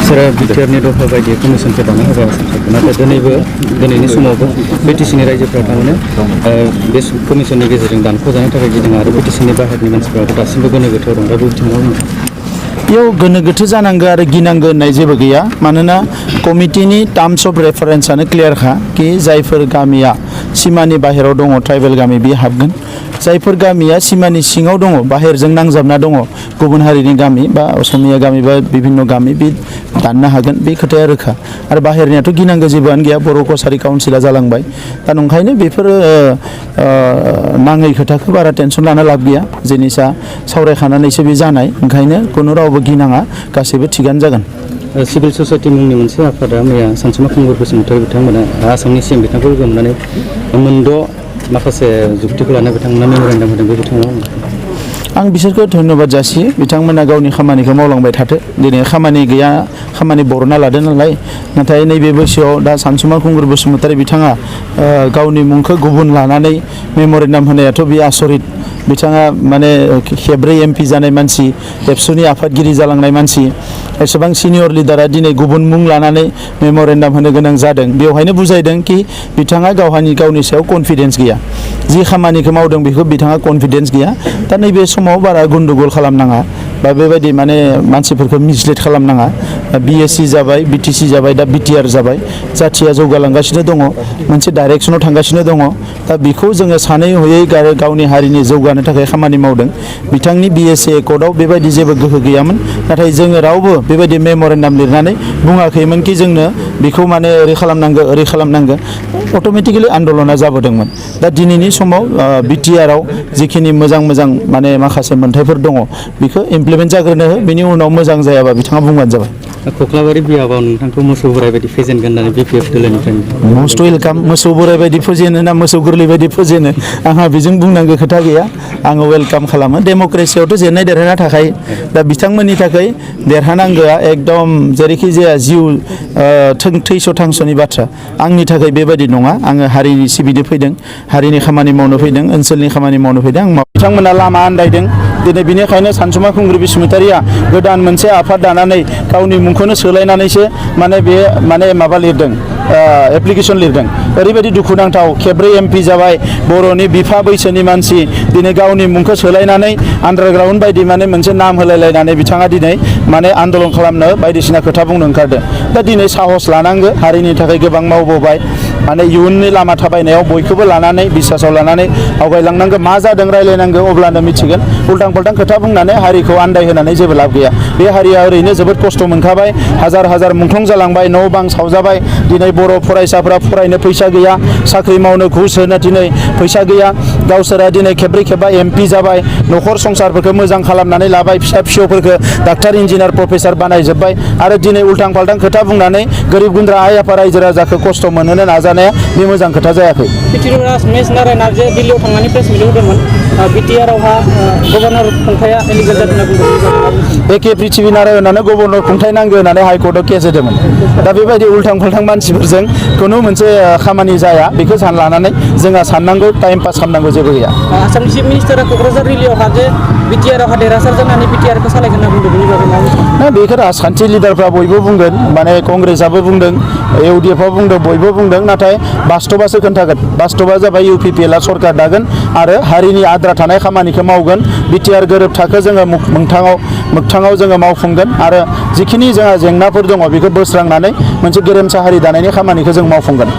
बिसोरो बिटिआरनि दफा बायदि कमिसनखौ दानो होबाय नाथाय दिनैनि समावबो बिटिसिनि रायजोफ्रा थारमाने बे कमिसननि गेजेरजों दानख'जानो थाखाय गिदों आरो बिटिसिनि बाहेरनि मानसिफ्राबो दासिमबो गोनो गोथो दं दा बे बिथिङाव बेयाव गोनो गोथो जानांगौ आरो गिनांगौ होननाय जेबो गैया मानोना कमिटिनि टार्म्स अफ रेफारेन्सआनो क्लियारखा कि जायफोर गामिया सिमानि बाहेराव दङ ट्राइबेल गामि बे हाबगोन जायफोर गामिया सिमानि सिङाव दङ बाहेरजों नांजाबना दङ गुबुन हारिनि गामि बा असमिया गामि बा बिभिन्न गामि बे दाननो हागोन बे खोथाया रोखा आरो बाहेरनियाथ' गिनांगौ जेबोआनो गैया बर' कसारि काउन्सिला जालांबाय दा नंखायनो बेफोरो नाङै खोथाखौ बारा टेनसन लानो लाब गैया जिनिसा सावरायखानानैसो बे जानाय ओंखायनो खुनु रावबो गिनाङा गासैबो थिगानो जागोन सिभिल ससाइटि मुंनि मोनसे आफादा मैया सानसुमा खुंगुर बसुमतारी बिथांमोना आसामनि सिएम बिथांखौ लोगो मोननानै मोनद' माखासे जुक्तिखौ लाना बिथांमोना मेम'रेन्डाम होदों बे बिथिङाव आं बिसोरखौ धन्यबाद जासियो बिथांमोना गावनि खामानिखौ मावलांबाय थाथो दिनै खामानि गैया खामानि बरना लादों नालाय नाथाय नैबे बैसोआव दा सानसुमा खुंगुर बसुमतारी बिथाङा गावनि मुंखौ गुबुन लानानै मेम'रेन्डाम होनायाथ' बे आसरित बिथाङा माने खेब्रै एमपि जानाय मानसि एबसुनि आफादगिरि जालांनाय मानसि एसेबां सिनियर लिडारा दिनै गुबुन मुं लानानै मेम'रेन्डाम होनो गोनां जादों बेवहायनो बुजायदों कि बिथाङा गावनि सायाव कनफिडेन्स गैया जि खामानिखौ मावदों बेखौ बिथाङा कनफिडेन्स गैया दा नैबे समाव बारा गन्डगोल खालामनाङा बा बेबायदि माने मानसिफोरखौ मिसलिड खालामनाङा बिएससि जाबाय बिटिसि जाबाय दा बिटिआर जाबाय जाथिया जौगालांगासिनो दङ मोनसे डाइरेक्सनाव थांगासिनो दङ दा बेखौ जोङो सानै हयै गावनि हारिनि जौगानो थाखाय खामानि मावदों बिथांनि बिएसए एकर्डआव बेबायदि जेबो गोहो गैयामोन नाथाय जोङो रावबो बेबायदि मेम'रेन्डाम लिरनानै बुङाखैमोन कि जोंनो बेखौ माने ओरै खालामनांगौ अट'मेटिकेलि आन्दलना जाबोदोंमोन दा दिनैनि समाव बिटिआरआव जिखिनि मोजां माने माखासे मोन्थायफोर दङ बेखौ इमप्लिमेन्ट जाग्रोनो हो बिनि उनाव मोजां जायाबा बिथाङा बुंबानो जाबाय कख्लाबारि बियाबाव नोंथांखौ मोसौ बोराय बायदि फेजेनगोन होननानै बिपिएफ दोलोनिफ्राय मस्ट वेलकाम मोसौ बोराय बायदि फुजेनो ना मोसौ गोरलै बायदि फुजेनो आंहा बेजों बुंनांगौ खोथा गैया आङो वेलकाम खालामो डेम'क्रेसियावथ' जेननाय देरहाना थाखायो दा बिथांमोननि थाखाय देरहानांगौआ एकदम जेरैखि जाया जिउ थैस' थांस'नि बाथ्रा आंनि थाखाय बेबायदि नङा आङो हारिनि सिबिनो फैदों हारिनि खामानि मावनो फैदों ओनसोलनि खामानि मावनो फैदों बिथांमोना लामा आन्दायदों दिनै बेनिखायनो सानसुमा खुंगुर बसुमतारीया गोदान मोनसे आफाद दानानै गावनि मुंखौनो सोलायनानैसो माने माबा लिरदों एप्लिकेसन लिरदों ओरैबायदि दुखुनांथाव खेब्रै एमपि जाबाय बर'नि बिफा बैसोनि मानसि दिनै गावनि मुंखौ सोलायनानै आन्डारग्राउन्ड बायदि माने मोनसे नाम होलायलायनानै बिथाङा दिनै माने आन्दलन खालामनो बायदिसिना खोथा बुंनो ओंखारदों दा दिनै साहस लानांगौ हारिनि थाखाय गोबां मावबोबाय माने इयुननि लामा थाबायनायाव बयखौबो लानानै बिसासाव लानानै आवगायलांनांगौ मा जादों रायलायनांगौ अब्लानो मिथिगोन उल्टां फाल्टां खोथा बुंनानै हारिखौ आन्दायहोनानै जेबो लाब गैया बे हारिया ओरैनो जोबोद खस्थ' मोनखाबाय हाजार मुंख्लं जालांबाय न' बां सावजाबाय दिनै बर' फरायसाफोरा फरायनो फैसा गैया साख्रि मावनो घुस होनो दिनै फैसा गैया गावसोरा दिनै खेब्रै खेबा एमपि जाबाय न'खर संसारफोरखौ मोजां खालामनानै लाबाय फिसा फिसौफोरखौ डाक्टार इन्जिनियार प्रफेसार बानायजोब्बाय आरो दिनै उल्टां फाल्टां खोथा बुंनानै गोरिब गुन्द्रा आइ आफा रायजो राजाखौ खस्थ' मोनहोनो नाजानाया बे मोजां खोथा जायाखै रमेश नारायणआ जे दिल्लीयाव थांनानै प्रेस मिट होदोंमोन बिटिआरआवहा गभर्नर खुंथाया इलिगेल जादों होनना बुंदों एके पृथ्वी नारायणआनो गभर्नर खुंथाय नांगौ होननानै हाइकर्टआव केस होदोंमोन दा बेबायदि उल्टां फाल्टां मानसिफोरजों खुनु मोनसे खामानि जाया बेखौ लानानै जोंहा साननांगौ टाइम पास खालामनांगौ जेबो गैया आसामनि चिफ मिनिस्टारा क'क्राझार रेलियावहा जे बिटिआरआवहा देरहासार जानानै बिटिआरखौ सालायगोन होनना बुंदों बेनि बागै बेखौ राजखान्थि लिडारफ्रा बयबो बुंगोन माने कंग्रेसआबो बुंदों इउडिएफआबो बुंदों बयबो बुंदों नाथाय बास्तबासो खोन्थागोन बास्तबा जाबाय इउपिपिएलआ सरकार दागोन आरो हारिनि आद्रा थानाय खामानिखौ मावगोन बिटिआर गोरोबथाखौ जोङो मोगथाङाव जोङो मावफुंगोन आरो जिखिनि जोंहा जेंनाफोर दङ बेखौ बोस्रांनानै मोनसे गेरेमसा हारि दानायनि खामानिखौ जों मावफुंगोन